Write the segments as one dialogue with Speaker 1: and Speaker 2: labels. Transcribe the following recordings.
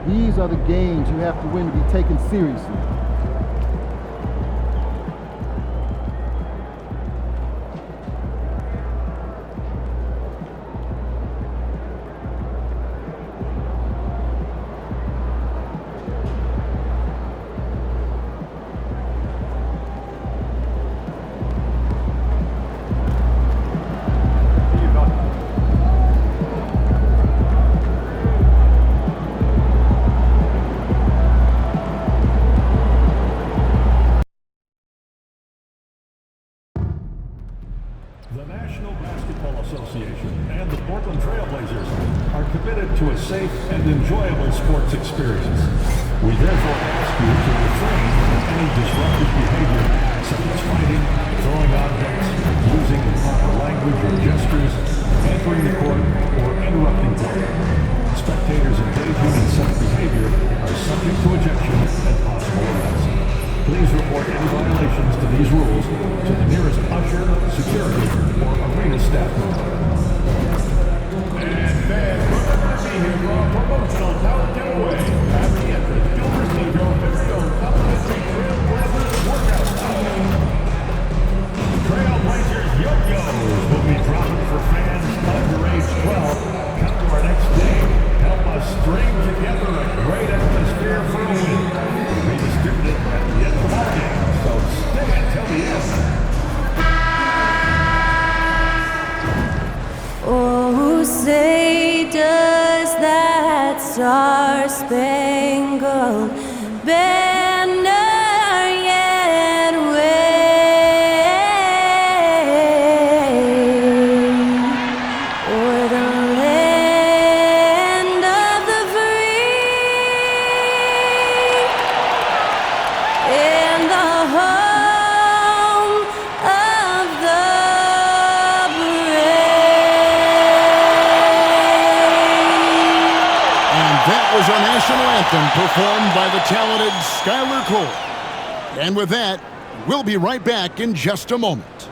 Speaker 1: These are the games you have to win to be taken seriously.
Speaker 2: The National Basketball Association and the Portland Trail Blazers are committed to a safe and enjoyable sports experience. We therefore ask you to refrain from any disruptive behavior, such as fighting, throwing objects, using improper language or gestures, entering the court, or interrupting play. Spectators engaging in such behavior are subject to ejection and possible arrest. Please report any violations to these rules to the nearest usher, security, or arena staff member. And fans, we're going to see here for our promotional talent giveaway. At the entrance, you'll receive your very own complimentary Trailblazers workout towel. Trailblazers yo-yos will be dropping for fans under age 12. Come to our next game. Help us string together a great atmosphere for a win. We'll be distributed at the end of the ball game, so stay until the end.
Speaker 3: Oh, say does that star-spangled banner yet wave o'er the land of the free and the home of the
Speaker 4: That was our national anthem performed by the talented Skylar Cole. And with that, we'll be right back in just a moment.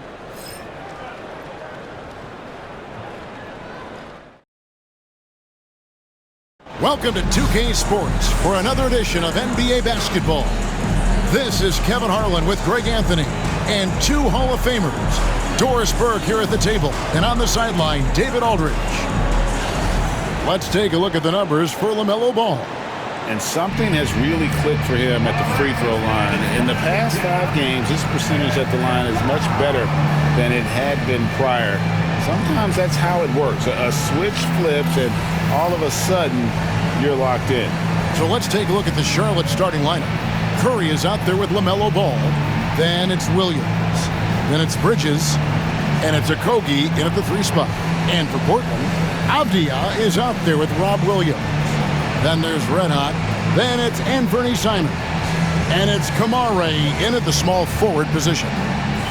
Speaker 4: Welcome to 2K Sports for another edition of NBA basketball. This is Kevin Harlan with Greg Anthony and two Hall of Famers, Doris Burke here at the table, and on the sideline, David Aldridge. Let's take a look at the numbers for LaMelo Ball.
Speaker 5: And something has really clicked for him at the free throw line. In the past 5 games, his percentage at the line is much better than it had been prior. Sometimes that's how it works. A switch flips, and all of a sudden, you're locked in.
Speaker 4: So let's take a look at the Charlotte starting lineup. Curry is out there with LaMelo Ball. Then it's Williams. Then it's Bridges. And it's Okogie in at the 3 spot. And for Portland, Avdia is out there with Rob Williams. Then there's Red Hot. Then it's Anthony Simons. And it's Kamare in at the small forward position.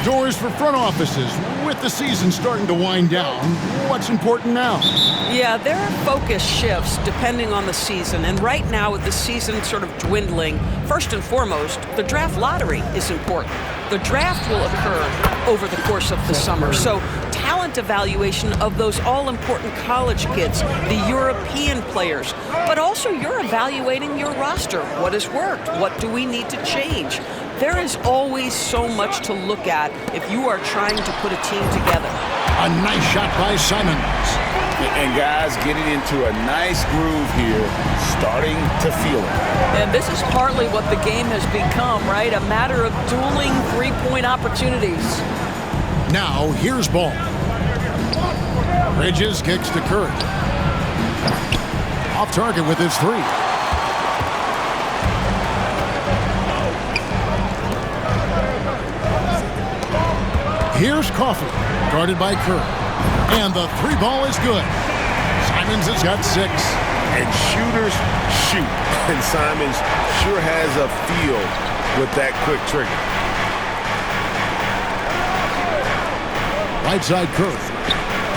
Speaker 4: Doors for front offices. With the season starting to wind down, what's important now?
Speaker 6: Yeah, there are focus shifts depending on the season. And right now, with the season sort of dwindling, first and foremost, the draft lottery is important. The draft will occur over the course of the summer. So talent evaluation of those all-important college kids, the European players, but also you're evaluating your roster. What has worked? What do we need to change? There is always so much to look at if you are trying to put a team together.
Speaker 4: A nice shot by Simons.
Speaker 5: And guys getting into a nice groove here, starting to feel it.
Speaker 6: And this is partly what the game has become, right? A matter of dueling three-point opportunities.
Speaker 4: Now, here's Ball. Bridges kicks to Curry. Off target with his 3. Here's Coffey, guarded by Curry. And the 3 ball is good. Simons has got 6.
Speaker 5: And shooters shoot. And Simons sure has a feel with that quick trigger.
Speaker 4: Right side Curry.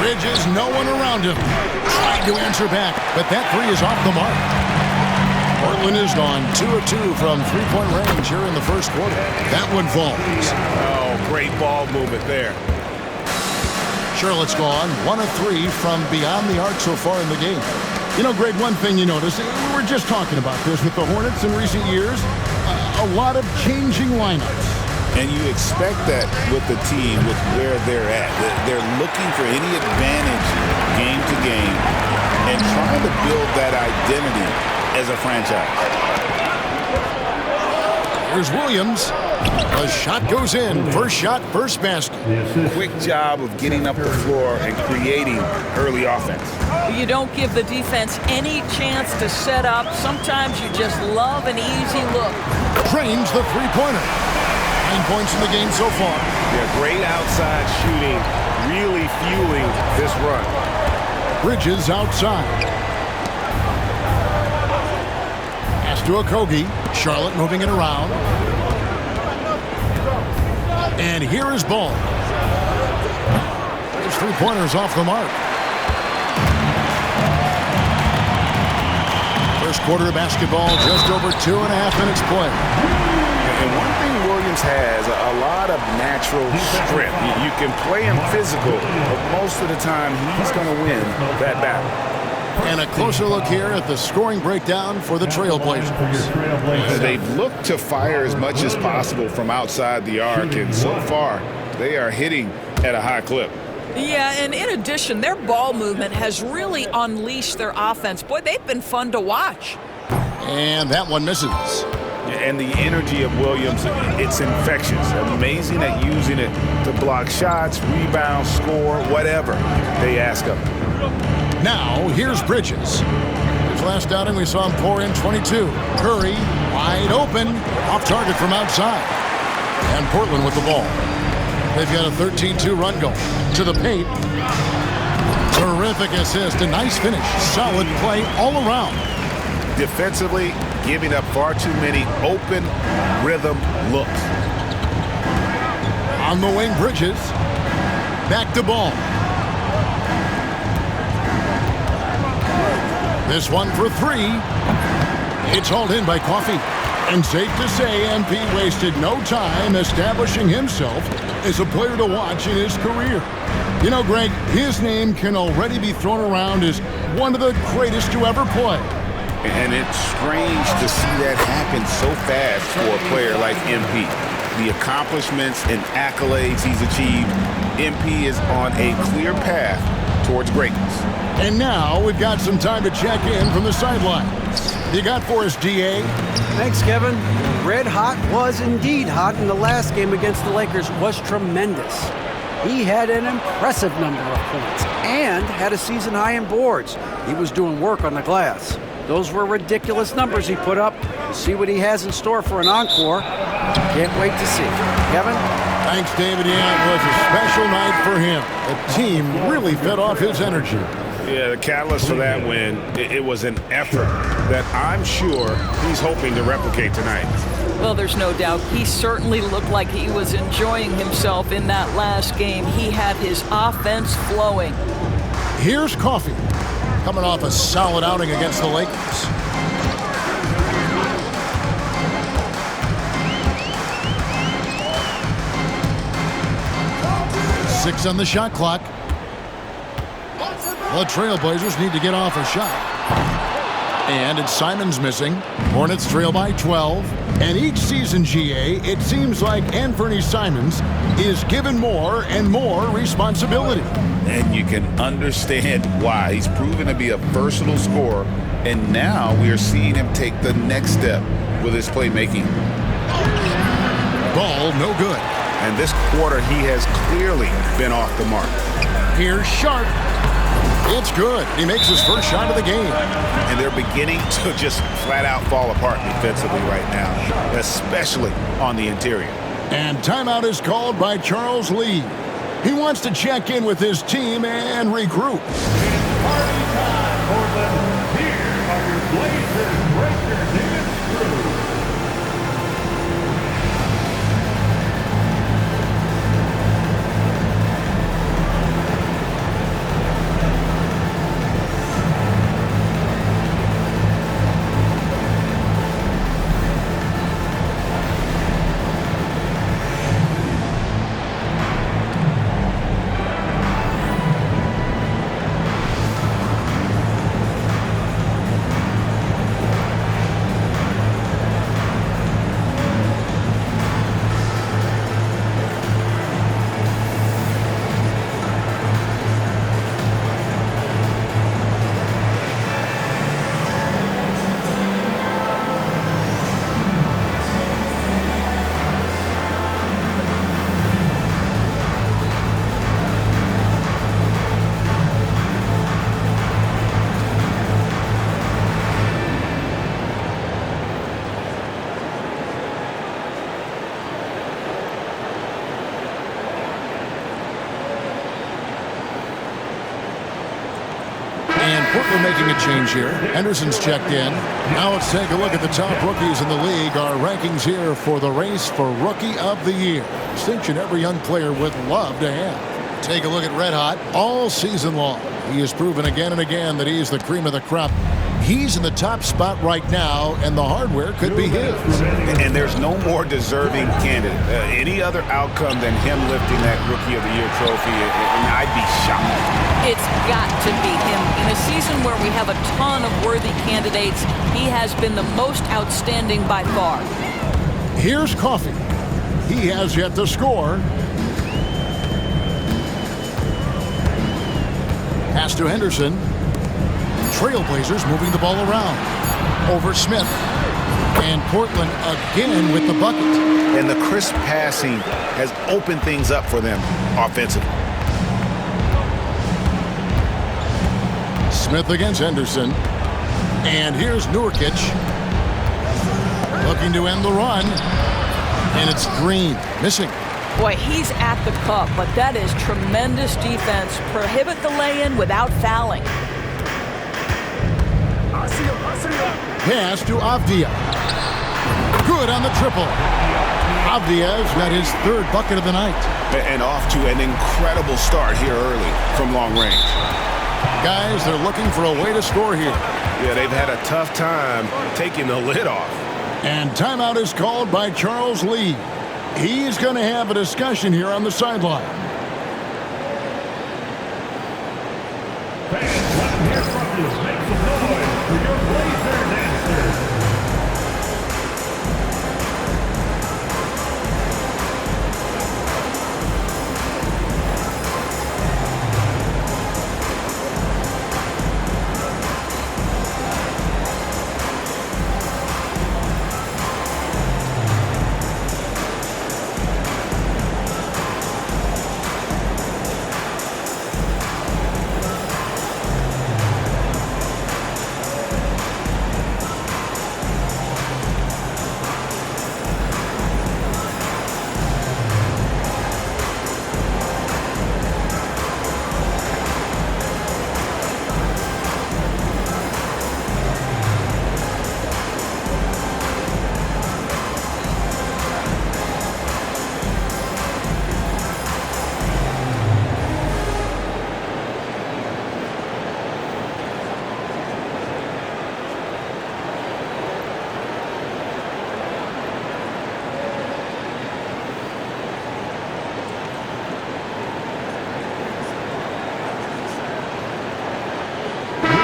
Speaker 4: Bridges, no one around him. Trying to answer back, but that 3 is off the mark. Portland is gone 2 of 2 from 3-point range here in the first quarter. That one falls.
Speaker 5: Oh, great ball movement there.
Speaker 4: Charlotte's gone 1 of 3 from beyond the arc so far in the game. You know, Greg, one thing you notice, we were just talking about this with the Hornets in recent years, a lot of changing lineups.
Speaker 5: And you expect that with the team, with where they're at. They're looking for any advantage game to game and trying to build that identity as a franchise.
Speaker 4: Here's Williams. The shot goes in. First shot, first basket.
Speaker 5: Quick job of getting up the floor and creating early offense.
Speaker 6: You don't give the defense any chance to set up. Sometimes you just love an easy look.
Speaker 4: Drains the three-pointer. 9 points in the game so far.
Speaker 7: Yeah, great outside shooting, really fueling this run.
Speaker 4: Bridges outside. Pass to Okogie. Charlotte moving it around. And here is Ball. His three-pointers off the mark. First quarter of basketball, just over 2.5 minutes play.
Speaker 5: And one thing Williams has, a lot of natural strength. You can play him physical, but most of the time he's going to win that battle.
Speaker 4: And a closer look here at the scoring breakdown for the Trailblazers.
Speaker 5: They've looked to fire as much as possible from outside the arc, and so far they are hitting at a high clip.
Speaker 6: Yeah, and in addition, their ball movement has really unleashed their offense. Boy, they've been fun to watch.
Speaker 4: And that one misses.
Speaker 5: And the energy of Williams, it's infectious. Amazing at using it to block shots, rebound, score, whatever they ask of him.
Speaker 4: Now, here's Bridges. His last outing, we saw him pour in 22. Curry, wide open, off target from outside. And Portland with the ball. They've got a 13-2 run going. To the paint. Terrific assist, a nice finish. Solid play all around.
Speaker 5: Defensively, giving up far too many open rhythm looks.
Speaker 4: On the wing, Bridges. Back to Ball. This one for three. It's hauled in by Coffey. And safe to say, MP wasted no time establishing himself as a player to watch in his career. You know, Greg, his name can already be thrown around as one of the greatest to ever play.
Speaker 5: And it's strange to see that happen so fast for a player like MP. The accomplishments and accolades he's achieved, MP is on a clear path towards greatness.
Speaker 4: And now we've got some time to check in from the sideline. You got for us, DA?
Speaker 8: Thanks, Kevin. Red Hot was indeed hot, and the last game against the Lakers was tremendous. He had an impressive number of points and had a season high in boards. He was doing work on the glass. Those were ridiculous numbers he put up. We'll see what he has in store for an encore. Can't wait to see. Kevin?
Speaker 4: Thanks, David. Yeah, it was a special night for him. The team really fed off his energy.
Speaker 5: Yeah, the catalyst for that win, it was an effort that I'm sure he's hoping to replicate tonight.
Speaker 6: Well, there's no doubt. He certainly looked like he was enjoying himself in that last game. He had his offense flowing.
Speaker 4: Here's Coffey, coming off a solid outing against the Lakers. 6 on the shot clock. The Trailblazers need to get off a shot. And it's Simons missing. Hornets trail by 12. And each season, GA, it seems like Anthony Simons is given more and more responsibility.
Speaker 5: And you can understand why. He's proven to be a versatile scorer. And now we are seeing him take the next step with his playmaking.
Speaker 4: Ball no good.
Speaker 5: And this quarter, he has clearly been off the mark.
Speaker 4: Here's Sharp. It's good. He makes his first shot of the game.
Speaker 5: And they're beginning to just flat out fall apart defensively right now, especially on the interior.
Speaker 4: And timeout is called by Charles Lee. He wants to check in with his team and regroup.
Speaker 2: It's party time, Portland. Here are your Blazers breakers in its crew.
Speaker 4: And Portland making a change here. Henderson's checked in. Now let's take a look at the top rookies in the league. Our rankings here for the race for Rookie of the Year. Distinction every young player would love to have. Take a look at Red Hot all season long. He has proven again and again that he's the cream of the crop. He's in the top spot right now, and the hardware could be his.
Speaker 5: And there's no more deserving candidate. Any other outcome than him lifting that Rookie of the Year trophy, and I'd be shocked.
Speaker 6: It's got to be him. In a season where we have a ton of worthy candidates, he has been the most outstanding by far.
Speaker 4: Here's Coffee. He has yet to score. Pass to Henderson. Trailblazers moving the ball around. Over Smith. And Portland again with the bucket.
Speaker 5: And the crisp passing has opened things up for them offensively.
Speaker 4: Smith against Henderson. And here's Nurkic. Looking to end the run. And it's Green. Missing.
Speaker 6: Boy, he's at the cup, but that is tremendous defense. Prohibit the lay-in without fouling.
Speaker 4: Pass to Avdia. Good on the triple. Avdia's got his third bucket of the night.
Speaker 5: And off to an incredible start here early from long range.
Speaker 4: Guys, they're looking for a way to score here.
Speaker 7: Yeah, they've had a tough time taking the lid off.
Speaker 4: And timeout is called by Charles Lee. He's going to have a discussion here on the sideline.
Speaker 2: Fans, let them hear from you. Make some noise for your Blazer dancers.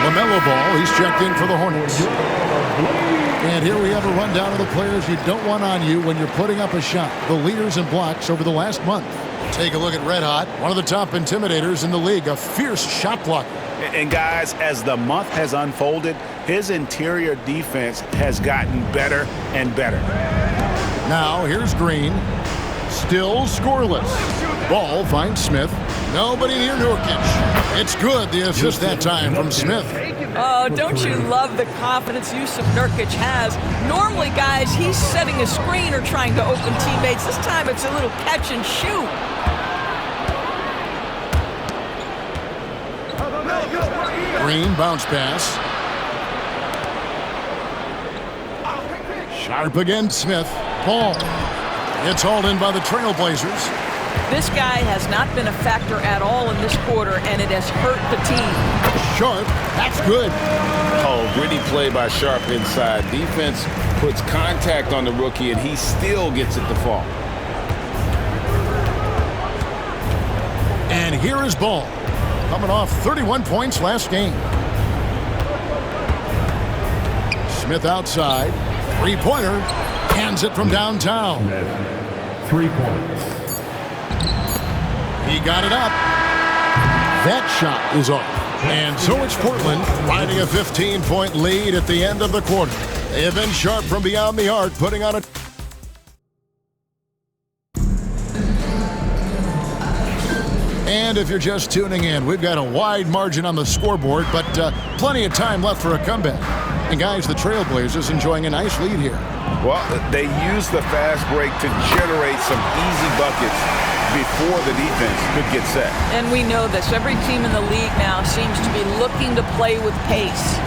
Speaker 4: LaMelo Ball, he's checked in for the Hornets. And here we have a rundown of the players you don't want on you when you're putting up a shot. The leaders in blocks over the last month. Take a look at Red Hot, one of the top intimidators in the league, a fierce shot blocker.
Speaker 5: And guys, as the month has unfolded, his interior defense has gotten better and better.
Speaker 4: Now here's Green. Still scoreless. Ball finds Smith. Nobody near Nurkic. It's good, the assist that time from Smith.
Speaker 6: Oh, don't you love the confidence Yusuf Nurkic has? Normally, guys, he's setting a screen or trying to open teammates. This time it's a little catch and shoot.
Speaker 4: Green bounce pass. Sharp against Smith. Ball. It's hauled in by the Trailblazers.
Speaker 6: This guy has not been a factor at all in this quarter, and it has hurt the team.
Speaker 4: Sharp, that's good.
Speaker 5: Oh, gritty play by Sharp inside. Defense puts contact on the rookie, and he still gets it to fall.
Speaker 4: And here is Ball, coming off 31 points last game. Smith outside. Three-pointer. Hands it from downtown.
Speaker 2: 3 points.
Speaker 4: He got it up. That shot is off. And so it's Portland riding a 15-point lead at the end of the quarter. They have been sharp from beyond the arc, putting on a... And if you're just tuning in, we've got a wide margin on the scoreboard, but plenty of time left for a comeback. And guys, the Trailblazers enjoying a nice lead here.
Speaker 5: Well, they use the fast break to generate some easy buckets. before the defense could get set.
Speaker 6: And we know this. Every team in the league now seems to be looking to play with pace.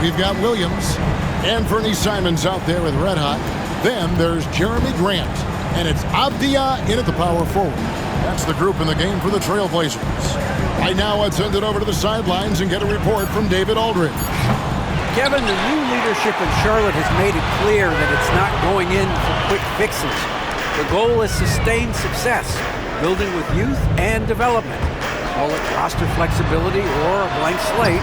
Speaker 4: We've got Williams and Vernie Simons out there with red hot. Then there's Jeremy Grant, and it's Avdia in at the power forward. That's the group in the game for the Trailblazers. Right now, let's send it over to the sidelines and get a report from David Aldridge.
Speaker 8: Kevin, the new leadership in Charlotte has made it clear that it's not going in for quick fixes. The goal is sustained success, building with youth and development. Call it roster flexibility or a blank slate.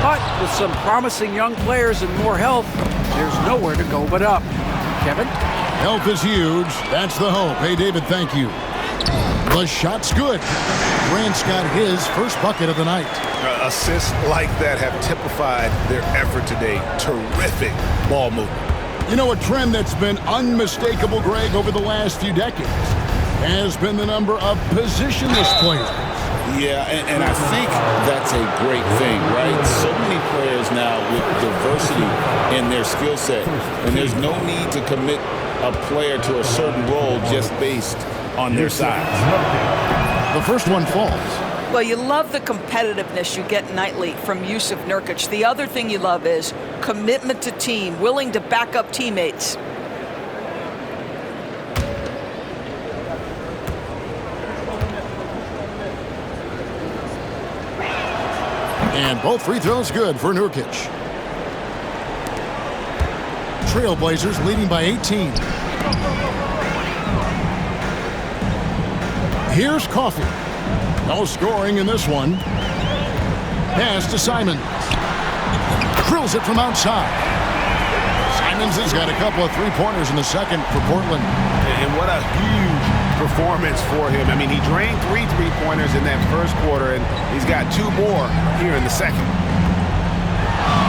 Speaker 8: But with some promising young players and more health, there's nowhere to go but up. Kevin?
Speaker 4: Health is huge. That's the hope. Hey, David, thank you. The shot's good. Grant's got his first bucket of the night.
Speaker 7: Assists like that have typified their effort today. Terrific ball movement.
Speaker 4: You know, a trend that's been unmistakable, Greg, over the last few decades has been the number of positionless players.
Speaker 5: Yeah, and I think that's a great thing, right? So many players now with diversity in their skill set, and there's no need to commit a player to a certain role just based on their size.
Speaker 4: The first one falls.
Speaker 6: Well, you love the competitiveness you get nightly from Yusuf Nurkic. The other thing you love is commitment to team, willing to back up teammates.
Speaker 4: And both free throws good for Nurkic. Trailblazers leading by 18. Here's Coffey. No scoring in this one. Pass to Simons. Drills it from outside. Simons has got a couple of three-pointers in the second for Portland.
Speaker 7: And what a huge performance for him. I mean, he drained three three-pointers in that first quarter, and he's got two more here in the second.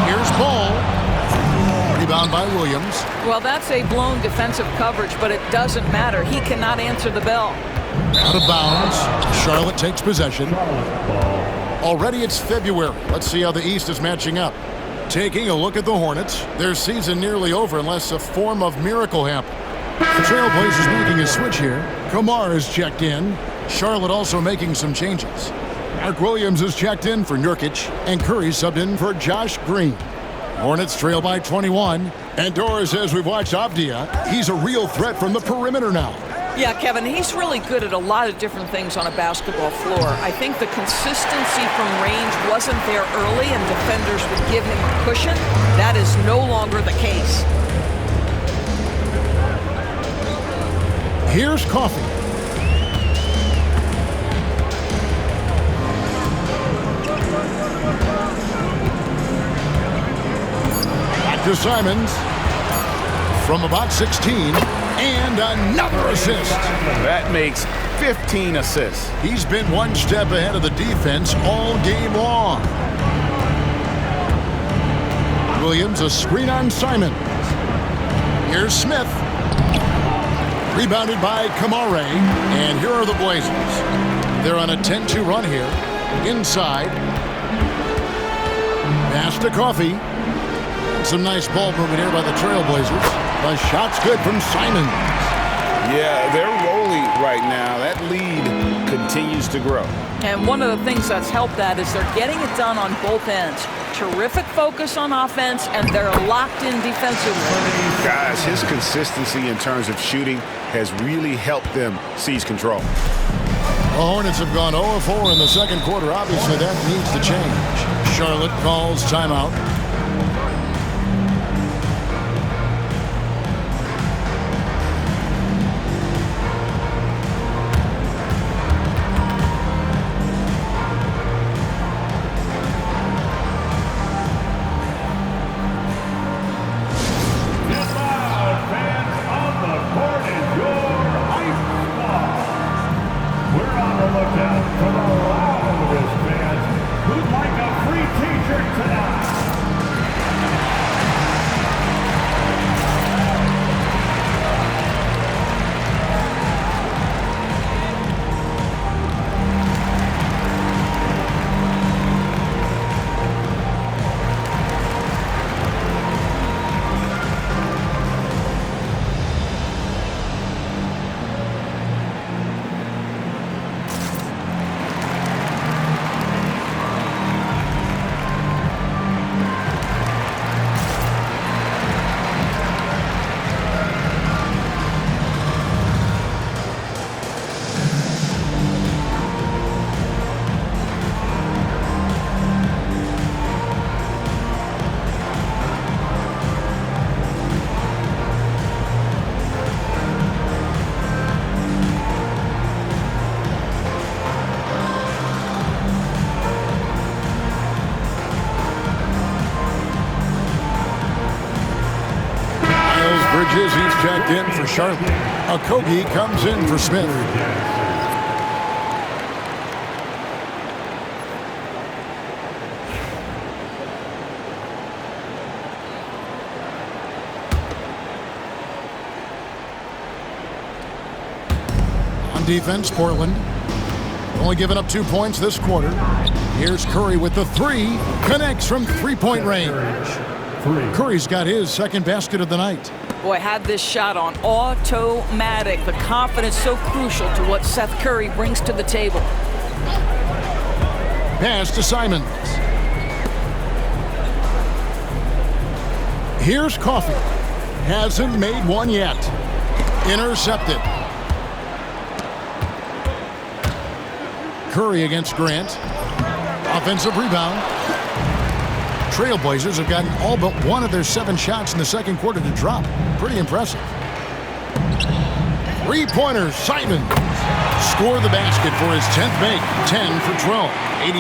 Speaker 4: Here's Ball. Rebound by Williams.
Speaker 6: Well, that's a blown defensive coverage, but it doesn't matter. He cannot answer the bell.
Speaker 4: Out of bounds. Charlotte takes possession. Already it's February. Let's see how the East is matching up. Taking a look at the Hornets. Their season nearly over unless a form of miracle happens. The Trailblazers making a switch here. Kamar is checked in. Charlotte also making some changes. Mark Williams is checked in for Nurkic, and Curry subbed in for Josh Green. Hornets trail by 21. And Dora says we've watched Avdia. He's a real threat from the perimeter now.
Speaker 6: Yeah, Kevin, he's really good at a lot of different things on a basketball floor. I think the consistency from range wasn't there early, and defenders would give him a cushion. That is no longer the case.
Speaker 4: Here's Coffey. Back to Simons. From about 16, and another assist.
Speaker 5: That makes 15 assists.
Speaker 4: He's been one step ahead of the defense all game long. Williams, a screen on Simons. Here's Smith. Rebounded by Kamare, and here are the Blazers. They're on a 10-2 run here. Inside. Pass to Coffey. Some nice ball movement here by the Trailblazers. The shot's good from Simons.
Speaker 5: Yeah, they're rolling right now. That lead continues to grow.
Speaker 6: And one of the things that's helped that is they're getting it done on both ends. Terrific focus on offense, and they're locked in defensively.
Speaker 7: Guys, his consistency in terms of shooting has really helped them seize control.
Speaker 4: The Hornets have gone 0-4 in the second quarter. Obviously, that needs to change. Charlotte calls timeout. Bridges, he's checked in for Charlotte. Okogie comes in for Smith. On defense, Portland only giving up 2 points this quarter. Here's Curry with the three. Connects from three-point range. Curry's got his second basket of the night.
Speaker 6: Boy, had this shot on automatic. The confidence so crucial to what Seth Curry brings to the table.
Speaker 4: Pass to Simons. Here's Coffey. Hasn't made one yet. Intercepted. Curry against Grant. Offensive rebound. Trailblazers have gotten all but one of their 7 shots in the second quarter to drop. Pretty impressive. Three-pointer, Simons. Score the basket for his 10th make. 10 for 12.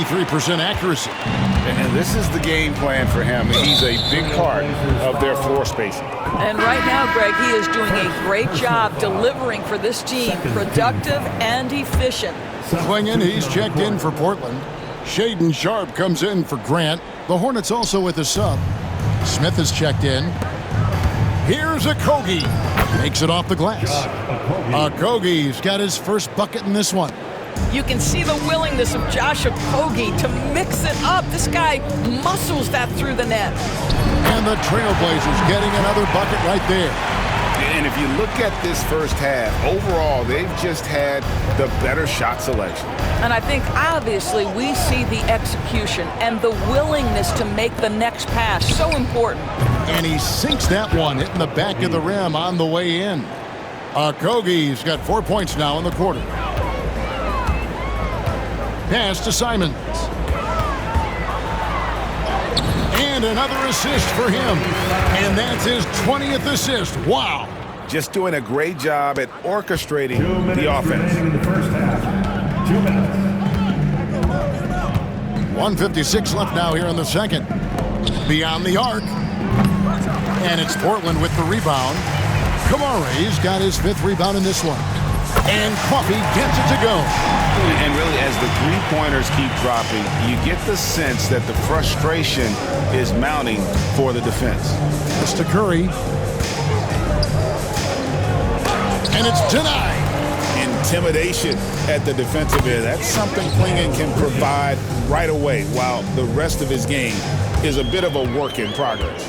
Speaker 4: 83% accuracy.
Speaker 5: And this is the game plan for him. He's a big part of their floor spacing.
Speaker 6: And right now, Greg, he is doing a great job delivering for this team. Productive and efficient.
Speaker 4: Clingan, he's checked in for Portland. Shaden Sharp comes in for Grant. The Hornets also with a sub. Smith is checked in. Here's Okogie. Makes it off the glass. Okogie's got his first bucket in this one.
Speaker 6: You can see the willingness of Josh Okogie to mix it up. This guy muscles that through the net.
Speaker 4: And the Trailblazers getting another bucket right there.
Speaker 5: And if you look at this first half, overall, they've just had the better shot selection.
Speaker 6: And I think, obviously, we see the execution and the willingness to make the next pass so important.
Speaker 4: And he sinks that one, hitting the back of the rim on the way in. Okogie's got 4 points now in the quarter. Pass to Simons. And another assist for him. And that's his 20th assist. Wow.
Speaker 5: Just doing a great job at orchestrating the offense.
Speaker 2: In the first half. 2 minutes.
Speaker 4: 1:56 left now here in the second. Beyond the arc. And it's Portland with the rebound. Kamare's got his 5th rebound in this one. And Coffey gets it to go.
Speaker 5: And really, as the three-pointers keep dropping, you get the sense that the frustration is mounting for the defense.
Speaker 4: It's to Curry. And it's denied.
Speaker 5: Intimidation at the defensive end. That's something Clingan can provide right away, while the rest of his game is a bit of a work in progress.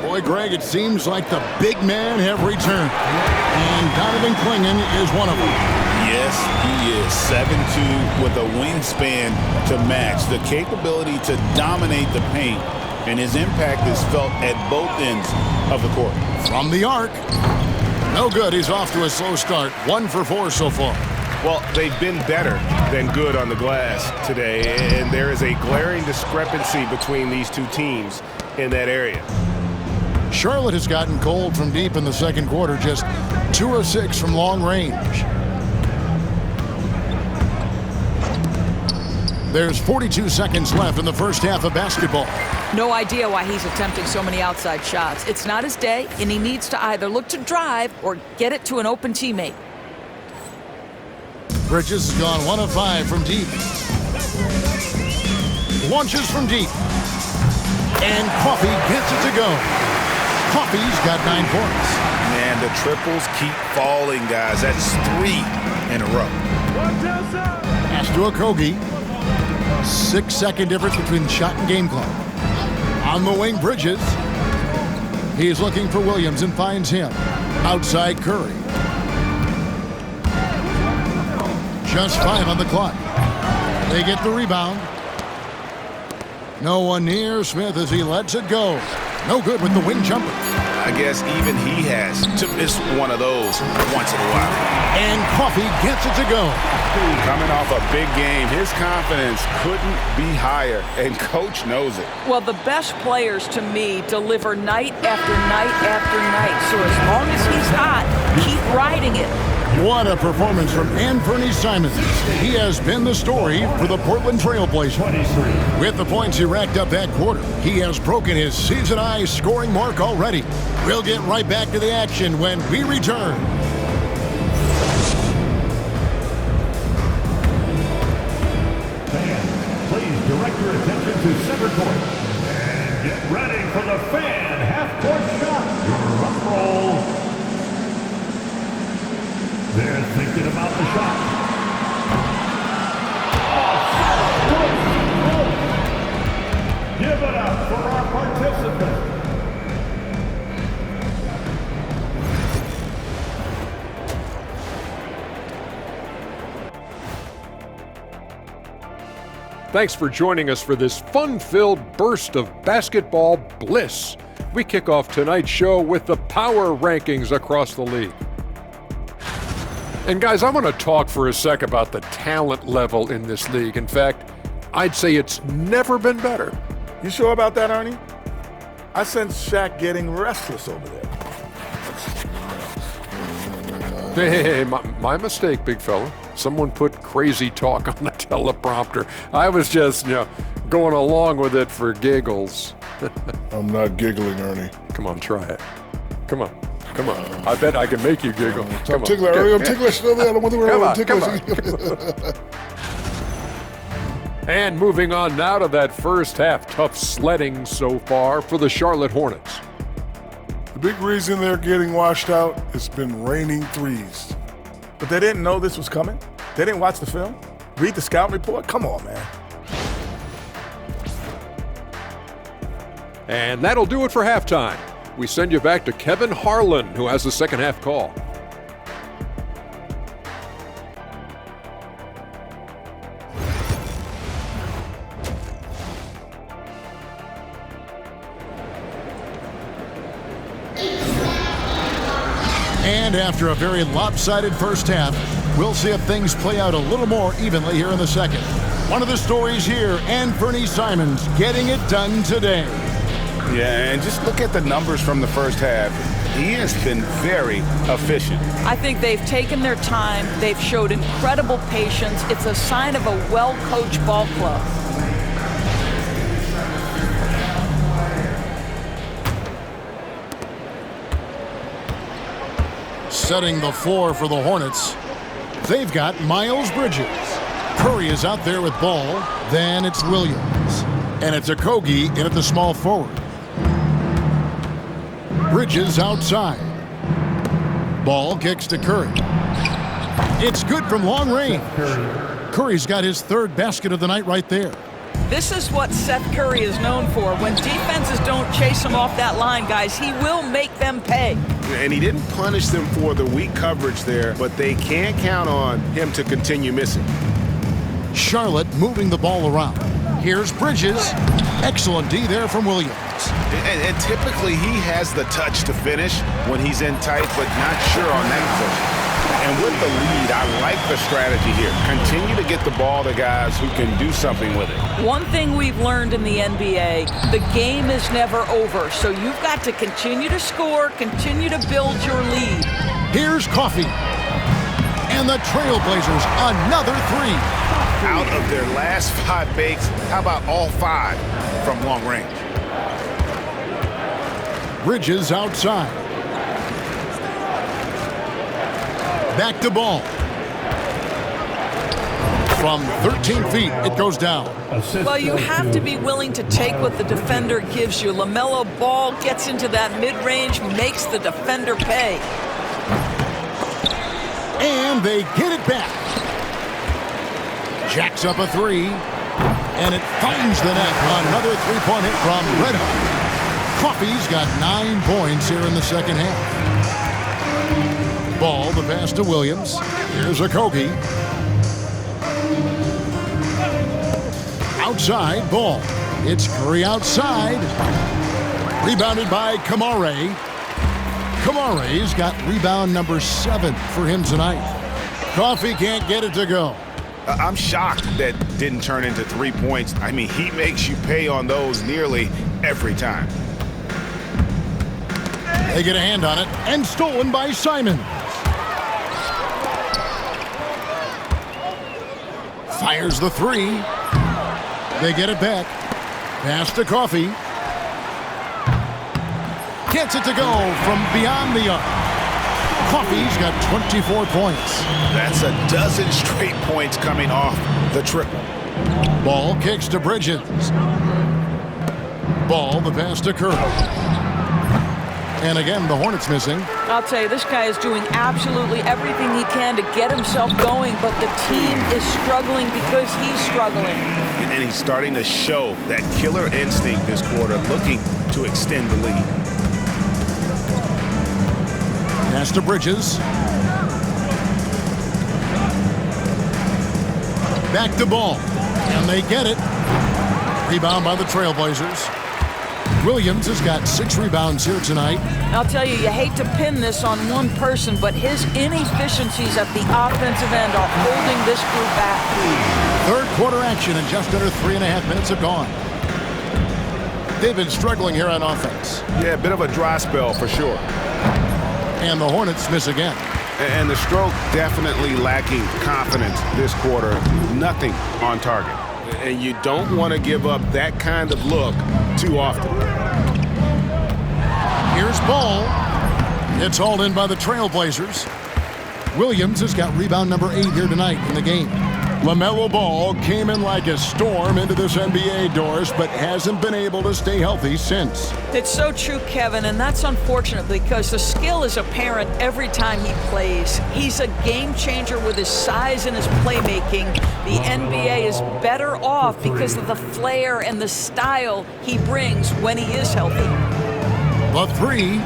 Speaker 4: Boy, Greg, it seems like the big men have returned. And Donovan Clingan is one of them.
Speaker 5: Yes, he is. 7'2" with a wingspan to match. The capability to dominate the paint, and his impact is felt at both ends of the court.
Speaker 4: From the arc. No good. He's off to a slow start. 1 for 4 so far.
Speaker 7: Well, they've been better than good on the glass today, and there is a glaring discrepancy between these two teams in that area.
Speaker 4: Charlotte has gotten cold from deep in the second quarter, just 2 of 6 from long range. There's 42 seconds left in the first half of basketball.
Speaker 6: No idea why he's attempting so many outside shots. It's not his day, and he needs to either look to drive or get it to an open teammate.
Speaker 4: Bridges has gone 1 of 5 from deep. Launches from deep. And Coffey gets it to go. Coffey's got 9 points.
Speaker 5: Man, the triples keep falling, guys. That's 3 in a row.
Speaker 4: Pass to Okogie. 6-second difference between the shot and game clock. On the wing, Bridges. He's looking for Williams and finds him. Outside Curry. Just 5 on the clock. They get the rebound. No one near Smith as he lets it go. No good with the wing jumper.
Speaker 5: I guess even he has to miss one of those once in a while.
Speaker 4: And Coffey gets it to go.
Speaker 5: Coming off a big game, his confidence couldn't be higher, and coach knows it.
Speaker 6: Well, the best players to me deliver night after night after night. So as long as he's hot, keep riding it.
Speaker 4: What a performance from Anthony Simons. He has been the story for the Portland Trail Blazers. With the points he racked up that quarter, he has broken his season-high scoring mark already. We'll get right back to the action when we return.
Speaker 2: Fans, please direct your attention to center court. And get ready for the fan half-court shot. Drum roll. They're thinking about the shot. Give it up for our participant.
Speaker 9: Thanks for joining us for this fun-filled burst of basketball bliss. We kick off tonight's show with the power rankings across the league. And guys, I want to talk for a sec about the talent level in this league. In fact, I'd say it's never been better.
Speaker 10: You sure about that, Ernie? I sense Shaq getting restless over there.
Speaker 9: Hey, my mistake, big fella. Someone put crazy talk on the teleprompter. I was just, going along with it for giggles.
Speaker 10: I'm not giggling, Ernie.
Speaker 9: Come on, try it. Come on. I bet I can make you giggle.
Speaker 10: I'm ticklish. I'm ticklish. I don't want to worry about
Speaker 9: ticklish. And moving on now to that first half. Tough sledding so far for the Charlotte Hornets.
Speaker 10: The big reason they're getting washed out has been raining threes. But they didn't know this was coming? They didn't watch the film? Read the scout report? Come on, man.
Speaker 9: And that'll do it for halftime. We send you back to Kevin Harlan, who has the second half call.
Speaker 4: And after a very lopsided first half, we'll see if things play out a little more evenly here in the second. One of the stories here, Anthony Simons getting it done today.
Speaker 7: Yeah, and just look at the numbers from the first half. He has been very efficient.
Speaker 6: I think they've taken their time. They've showed incredible patience. It's a sign of a well-coached ball club.
Speaker 4: Setting the floor for the Hornets, they've got Miles Bridges. Curry is out there with ball. Then it's Williams. And it's Okogie in at the small forward. Bridges outside. Ball kicks to Curry. It's good from long range. Curry's got his third basket of the night right there.
Speaker 6: This is what Seth Curry is known for. When defenses don't chase him off that line, guys, he will make them pay.
Speaker 7: And he didn't punish them for the weak coverage there, but they can't count on him to continue missing.
Speaker 4: Charlotte moving the ball around. Here's Bridges. Excellent D there from Williams.
Speaker 7: And typically he has the touch to finish when he's in tight, but not sure on that position. And with the lead, I like the strategy here. Continue to get the ball to guys who can do something with it.
Speaker 6: One thing we've learned in the NBA, the game is never over. So you've got to continue to score, continue to build your lead.
Speaker 4: Here's Coffey. And the Trailblazers, another three.
Speaker 7: Out of their last 5 makes, how about all 5 from long range?
Speaker 4: Bridges outside. Back to ball. From 13 feet, it goes down.
Speaker 6: Well, you have to be willing to take what the defender gives you. LaMelo Ball gets into that mid-range, makes the defender pay.
Speaker 4: And they get it back. Jacks up a three. And it finds the net. Another three-point hit from Red Hot. Coffey's got 9 points here in the second half. Ball, the pass to Williams. Here's Okogie. Outside, ball. It's Curry outside. Rebounded by Kamare. Kamare's got rebound number 7 for him tonight. Coffey can't get it to go.
Speaker 7: I'm shocked that didn't turn into 3 points. I mean, he makes you pay on those nearly every time.
Speaker 4: They get a hand on it, and stolen by Simons. Fires the three. They get it back. Pass to Coffee. Gets it to go from beyond the arc. Coffee's got 24 points.
Speaker 7: That's a dozen straight points coming off the triple.
Speaker 4: Ball kicks to Bridges. Ball, the pass to Curry. And again, the Hornets missing.
Speaker 6: I'll tell you, this guy is doing absolutely everything he can to get himself going, but the team is struggling because he's struggling.
Speaker 7: And he's starting to show that killer instinct this quarter, looking to extend the lead.
Speaker 4: Pass to Bridges. Back to Ball. And they get it. Rebound by the Trailblazers. Williams has got 6 rebounds here tonight.
Speaker 6: I'll tell you, you hate to pin this on one person, but his inefficiencies at the offensive end are holding this group back.
Speaker 4: Third quarter action and just under 3.5 minutes have gone. They've been struggling here on offense.
Speaker 7: Yeah, a bit of a dry spell for sure.
Speaker 4: And the Hornets miss again.
Speaker 7: And the Stroke definitely lacking confidence this quarter. Nothing on target. And you don't want to give up that kind of look too often.
Speaker 4: Here's Ball. It's hauled in by the Trailblazers. Williams has got rebound number 8 here tonight in the game. LaMelo Ball came in like a storm into this NBA, Doris, but hasn't been able to stay healthy since.
Speaker 6: It's so true, Kevin, and that's unfortunate because the skill is apparent every time he plays. He's a game changer with his size and his playmaking. The NBA is better off because of the flair and the style he brings when he is healthy.
Speaker 4: The three,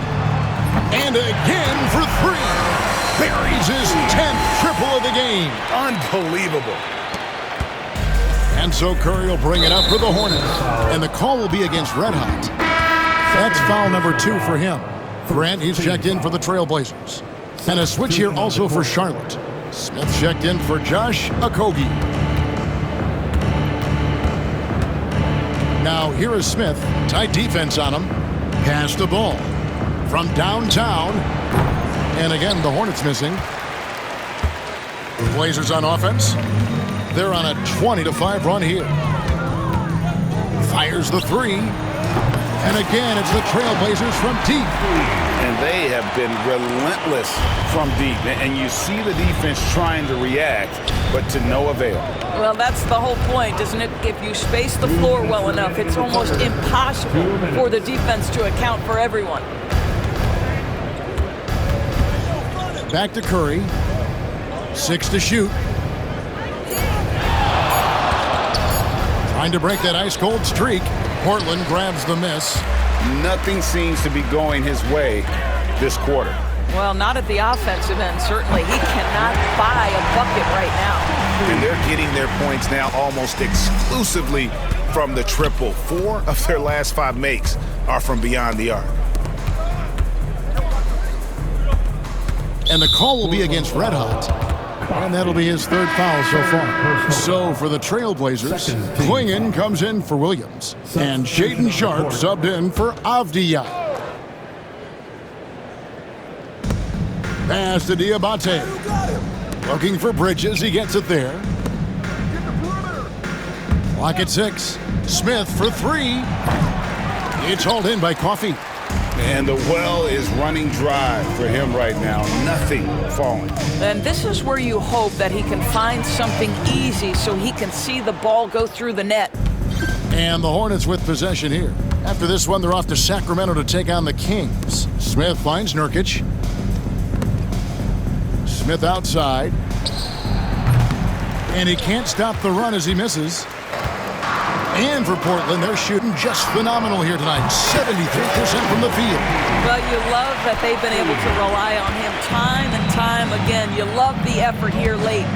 Speaker 4: and again for 3. Buries his 10th triple of the game.
Speaker 7: Unbelievable.
Speaker 4: And so Curry will bring it up for the Hornets. And the call will be against Red Hot. That's foul number 2 for him. Grant, he's checked in for the Trailblazers. And a switch here also for Charlotte. Smith checked in for Josh Okogie. Now here is Smith. Tight defense on him. Pass the ball. From downtown. And again, the Hornets missing. The Blazers on offense. They're on a 20-5 run here. Fires the 3. And again, it's the Trailblazers from deep.
Speaker 7: And they have been relentless from deep. And you see the defense trying to react, but to no avail.
Speaker 6: Well, that's the whole point, isn't it? If you space the floor well enough, it's almost impossible for the defense to account for everyone.
Speaker 4: Back to Curry. 6 to shoot. Trying to break that ice-cold streak. Portland grabs the miss.
Speaker 7: Nothing seems to be going his way this quarter.
Speaker 6: Well, not at the offensive end, certainly. He cannot buy a bucket right now.
Speaker 7: And they're getting their points now almost exclusively from the triple. 4 of their last 5 makes are from beyond the arc.
Speaker 4: And the call will be against Red Hot. And that'll be his 3rd foul so far. So for the Trailblazers, Klingon comes in for Williams. And Shaedon Sharpe subbed in for Avdija. Pass to Diabate. Looking for Bridges. He gets it there. Clock at 6. Smith for 3. It's hauled in by Coffee.
Speaker 7: And the well is running dry for him right now. Nothing falling.
Speaker 6: And this is where you hope that he can find something easy so he can see the ball go through the net.
Speaker 4: And the Hornets with possession here. After this one, they're off to Sacramento to take on the Kings. Smith finds Nurkic. Smith outside. And he can't stop the run as he misses. And for Portland, they're shooting just phenomenal here tonight. 73% from the field.
Speaker 6: Well, you love that they've been able to rely on him time and time again. You love the effort here late.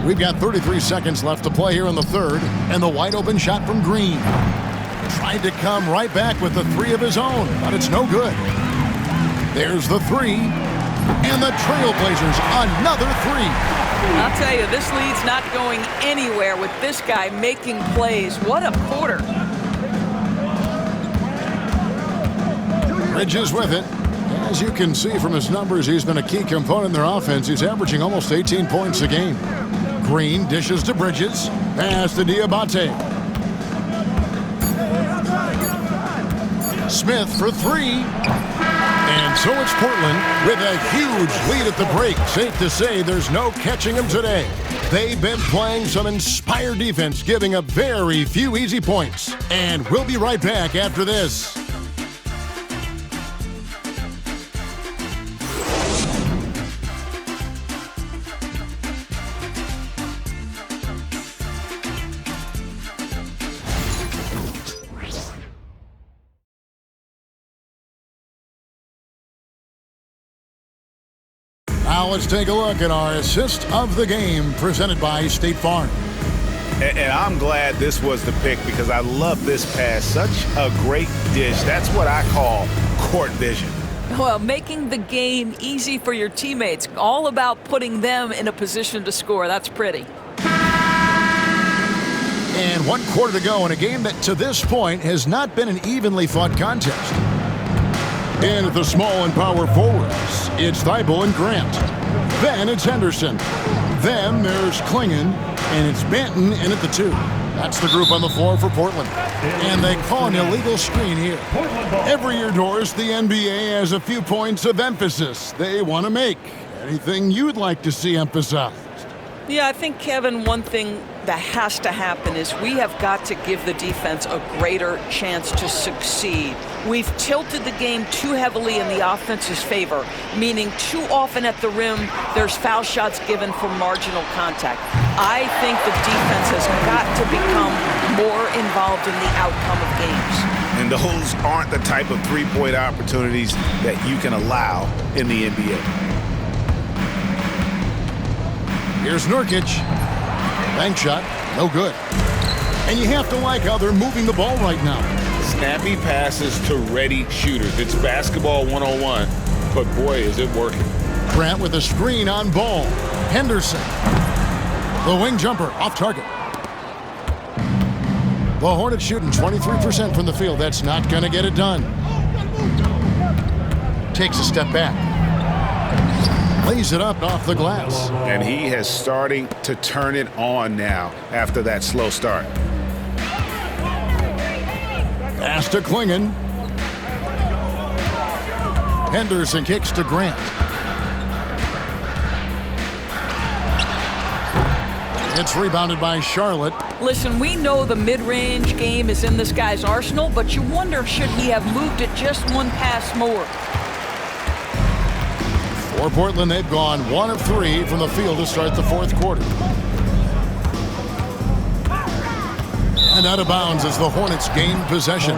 Speaker 4: We've got 33 seconds left to play here in the 3rd. And the wide open shot from Green. Tried to come right back with the 3 of his own, but it's no good. There's the 3. And the Trailblazers, another 3.
Speaker 6: I'll tell you, this lead's not going anywhere with this guy making plays. What a quarter.
Speaker 4: Bridges with it. As you can see from his numbers, he's been a key component in their offense. He's averaging almost 18 points a game. Green dishes to Bridges. Pass to Diabate. Smith for three. And so it's Portland with a huge lead at the break. Safe to say there's no catching them today. They've been playing some inspired defense, giving up very few easy points. And we'll be right back after this. Now let's take a look at our assist of the game presented by State Farm.
Speaker 7: And I'm glad this was the pick because I love this pass. Such a great dish. That's what I call court vision.
Speaker 6: Well, making the game easy for your teammates. All about putting them in a position to score. That's pretty.
Speaker 4: And 1 quarter to go in a game that to this point has not been an evenly fought contest. And at the small and power forwards, it's Thibault and Grant. Then it's Henderson. Then there's Klingon, and it's Banton in at the 2. That's the group on the floor for Portland. And they call an illegal screen here. Every year, Doris, the NBA has a few points of emphasis they want to make. Anything you'd like to see emphasized?
Speaker 6: Yeah, I think, Kevin, one thing that has to happen is we have got to give the defense a greater chance to succeed. We've tilted the game too heavily in the offense's favor, meaning too often at the rim, there's foul shots given for marginal contact. I think the defense has got to become more involved in the outcome of games.
Speaker 7: And those aren't the type of three-point opportunities that you can allow in the NBA.
Speaker 4: Here's Nurkic. Bank shot, no good. And you have to like how they're moving the ball right now.
Speaker 5: Snappy passes to ready shooters. It's basketball 101, but boy, is it working.
Speaker 4: Grant with a screen on ball. Henderson. The wing jumper off target. The Hornets shooting 23% from the field. That's not going to get it done. Takes a step back. Lays it up off the glass.
Speaker 7: And he has starting to turn it on now after that slow start.
Speaker 4: Pass to Klingon. Henderson kicks to Grant. It's rebounded by Charlotte.
Speaker 6: Listen, we know the mid-range game is in this guy's arsenal, but you wonder, should he have moved it just one pass more?
Speaker 4: For Portland, they've gone 1 of 3 from the field to start the 4th quarter. And out of bounds as the Hornets gain possession.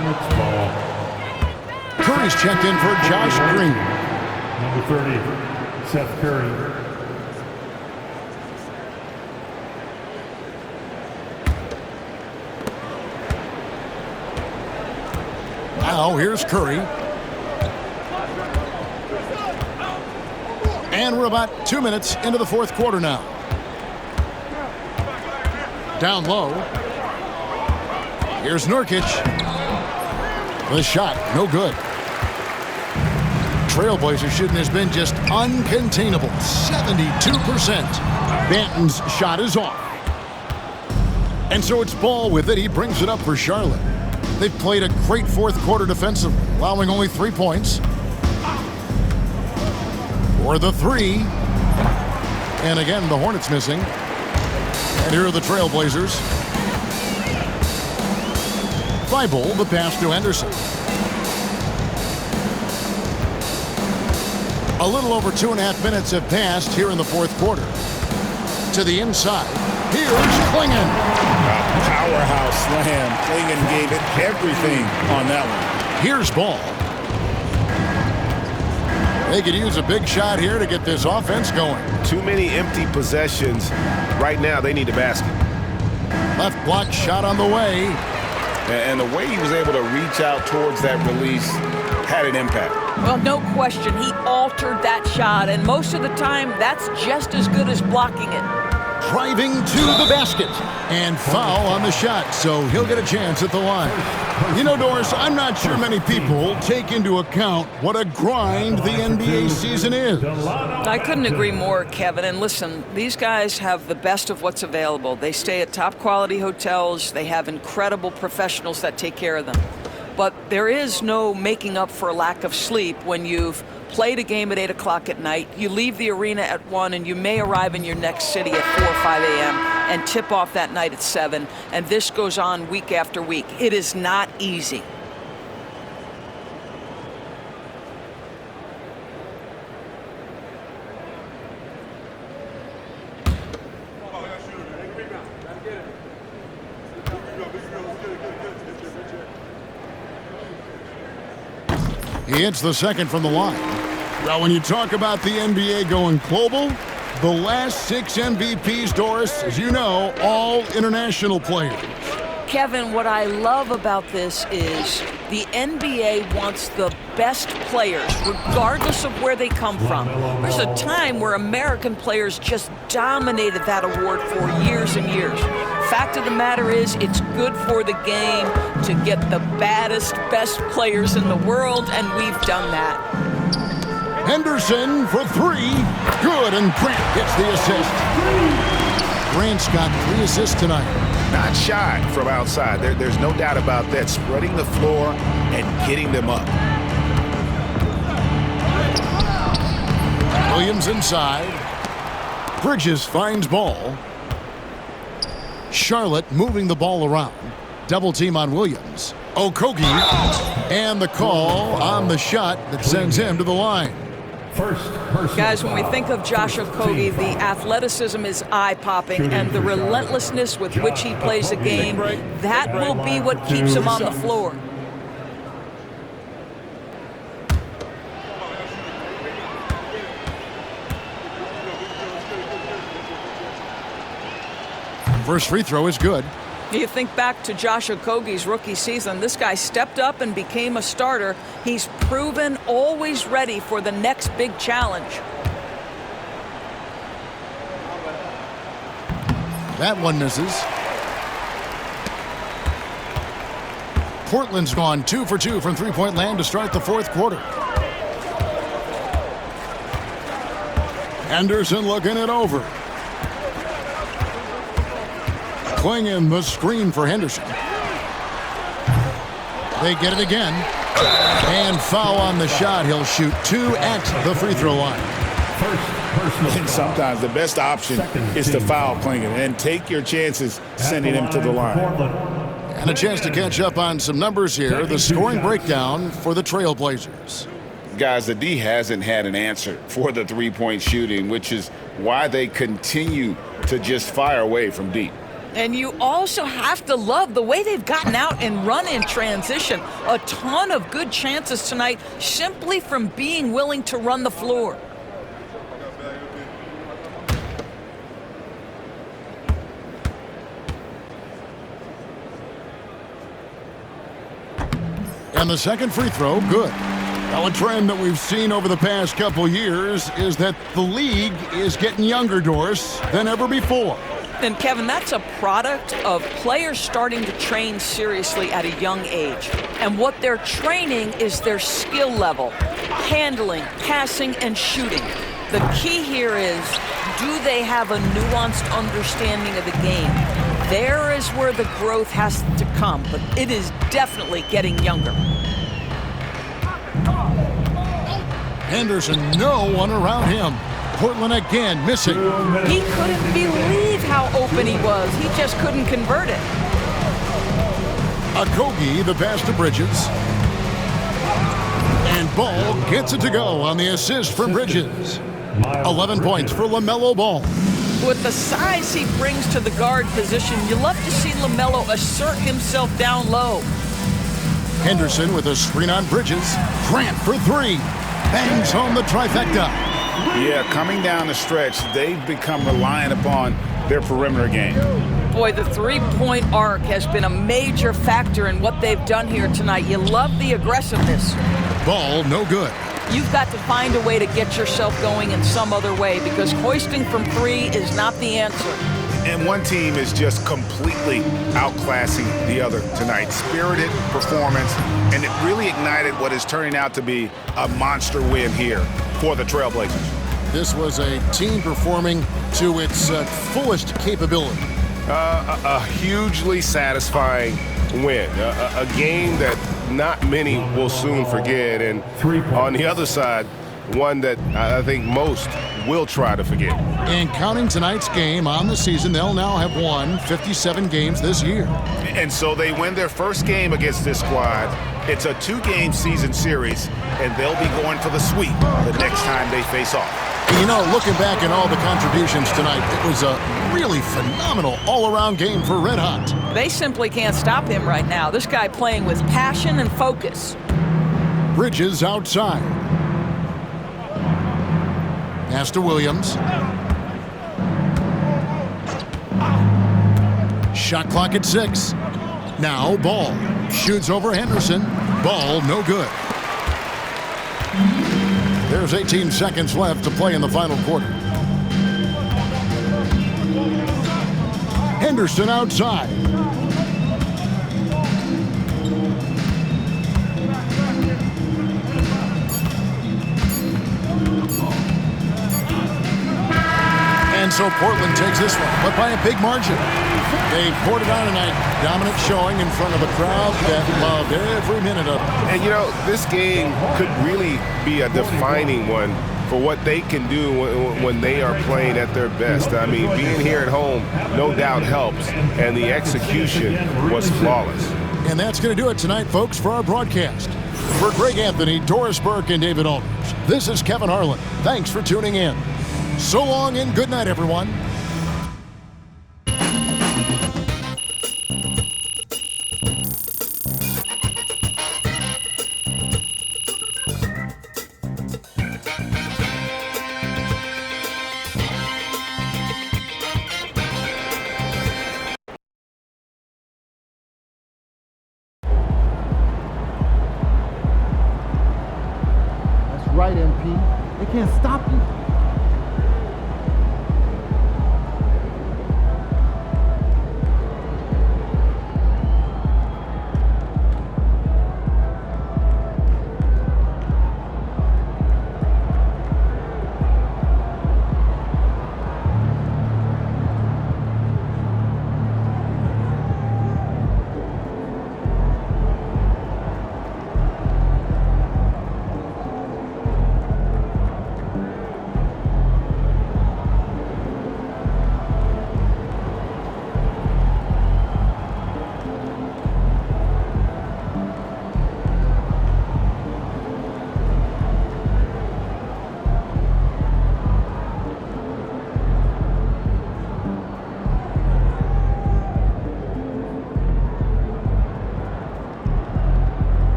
Speaker 4: Curry's checked in for Josh Green.
Speaker 2: Number 30, Seth Curry.
Speaker 4: Now here's Curry. And we're about 2 minutes into the 4th quarter now. Down low. Here's Nurkic. The shot, no good. Trailblazer shooting has been just uncontainable. 72%. Banton's shot is off. And so it's Ball with it. He brings it up for Charlotte. They've played a great 4th quarter defensively, allowing only 3 points. For the 3. And again, the Hornets missing. And here are the Trailblazers. Thibault, the pass to Henderson. A little over 2.5 minutes have passed here in the 4th quarter. To the inside. Here's Klingon.
Speaker 5: A powerhouse slam. Klingon gave it everything on that one.
Speaker 4: Here's Ball. They could use a big shot here to get this offense going.
Speaker 7: Too many empty possessions. Right now, they need a basket.
Speaker 4: Left block shot on the way.
Speaker 5: And the way he was able to reach out towards that release had an impact.
Speaker 6: Well, no question. He altered that shot, and most of the time, that's just as good as blocking it.
Speaker 4: driving to the basket. And foul on the shot, so he'll get a chance at the line. You know, Doris, I'm not sure many people take into account what a grind the NBA season is.
Speaker 6: I couldn't agree more, Kevin. And listen, these guys have the best of what's available. They stay at top quality hotels. They have incredible professionals that take care of them. But there is no making up for a lack of sleep when you've played a game at 8 o'clock at night, you leave the arena at 1, and you may arrive in your next city at 4 or 5 a.m. and tip off that night at 7. And this goes on week after week. It is not easy.
Speaker 4: He hits the second from the line. Well, when you talk about the NBA going global, the last 6 MVPs, Doris, as you know, all international players.
Speaker 6: Kevin, what I love about this is the NBA wants the best players, regardless of where they come from. There's a time where American players just dominated that award for years and years. Fact of the matter is, it's good for the game to get the baddest, best players in the world, and we've done that.
Speaker 4: Henderson for 3. Good, and Grant gets the assist. Grant's got 3 assists tonight.
Speaker 7: Not shy from outside. There's no doubt about that. Spreading the floor and getting them up.
Speaker 4: Williams inside. Bridges finds ball. Charlotte moving the ball around. Double team on Williams. Okogie. And the call on the shot that sends him to the line.
Speaker 6: Guys, when we think of Josh Okogie, the athleticism is eye-popping, and the relentlessness with which he plays the game, that will be what keeps him on the floor.
Speaker 4: First free throw is good.
Speaker 6: You think back to Josh Okogie's rookie season, this guy stepped up and became a starter. He's proven always ready for the next big challenge.
Speaker 4: That one misses. Portland's gone 2 for 2 from three-point land to start the fourth quarter. Henderson looking it over. Clinging the screen for Henderson. They get it again. And foul on the shot. He'll shoot 2 at the free throw line.
Speaker 5: And sometimes the best option is to foul Clinging and take your chances sending him to the line.
Speaker 4: And a chance to catch up on some numbers here. The scoring breakdown for the Trailblazers.
Speaker 7: Guys, the D hasn't had an answer for the three-point shooting, which is why they continue to just fire away from deep.
Speaker 6: And you also have to love the way they've gotten out and run in transition. A ton of good chances tonight simply from being willing to run the floor.
Speaker 4: And the second free throw, good. Now, a trend that we've seen over the past couple years is that the league is getting younger, Doris, than ever before.
Speaker 6: And Kevin, that's a product of players starting to train seriously at a young age. And what they're training is their skill level, handling, passing, and shooting. The key here is, do they have a nuanced understanding of the game? There is where the growth has to come, but it is definitely getting younger.
Speaker 4: Henderson, no one around him. Portland again missing.
Speaker 6: He couldn't believe how open he was. He just couldn't convert it.
Speaker 4: Okogie, the pass to Bridges. And Ball gets it to go on the assist from Bridges. 11 points for LaMelo Ball.
Speaker 6: With the size he brings to the guard position, you love to see LaMelo assert himself down low.
Speaker 4: Henderson with a screen on Bridges. Grant for 3. Bangs home the trifecta.
Speaker 5: Yeah, coming down the stretch, they've become reliant upon their perimeter game.
Speaker 6: Boy, the three-point arc has been a major factor in what they've done here tonight. You love the aggressiveness.
Speaker 4: Ball, no good.
Speaker 6: You've got to find a way to get yourself going in some other way, because hoisting from 3 is not the answer.
Speaker 7: And one team is just completely outclassing the other tonight. Spirited performance, and it really ignited what is turning out to be a monster win here for the Trailblazers.
Speaker 4: This was a team performing to its fullest capability.
Speaker 11: A hugely satisfying win. A game that not many will soon forget. And on the other side, one that I think most will try to forget.
Speaker 4: And counting tonight's game on the season, they'll now have won 57 games this year.
Speaker 7: And so they win their first game against this squad. It's a 2-game season series, and they'll be going for the sweep the next time they face off.
Speaker 4: And you know, looking back at all the contributions tonight, it was a really phenomenal all-around game for Red Hot.
Speaker 12: They simply can't stop him right now. This guy playing with passion and focus.
Speaker 4: Bridges outside. Pass to Williams. Shot clock at 6. Now Ball. Shoots over Henderson. Ball no good. There's 18 seconds left to play in the final quarter. Henderson outside. And so Portland takes this one, but by a big margin. They poured it on tonight. Dominant showing in front of a crowd that loved every minute of it.
Speaker 11: And, you know, this game could really be a defining one for what they can do when they are playing at their best. I mean, being here at home no doubt helps, and the execution was flawless.
Speaker 4: And that's going to do it tonight, folks, for our broadcast. For Greg Anthony, Doris Burke, and David Aldridge, this is Kevin Harlan. Thanks for tuning in. So long and good night, everyone.
Speaker 1: That's right, MP. They can't stop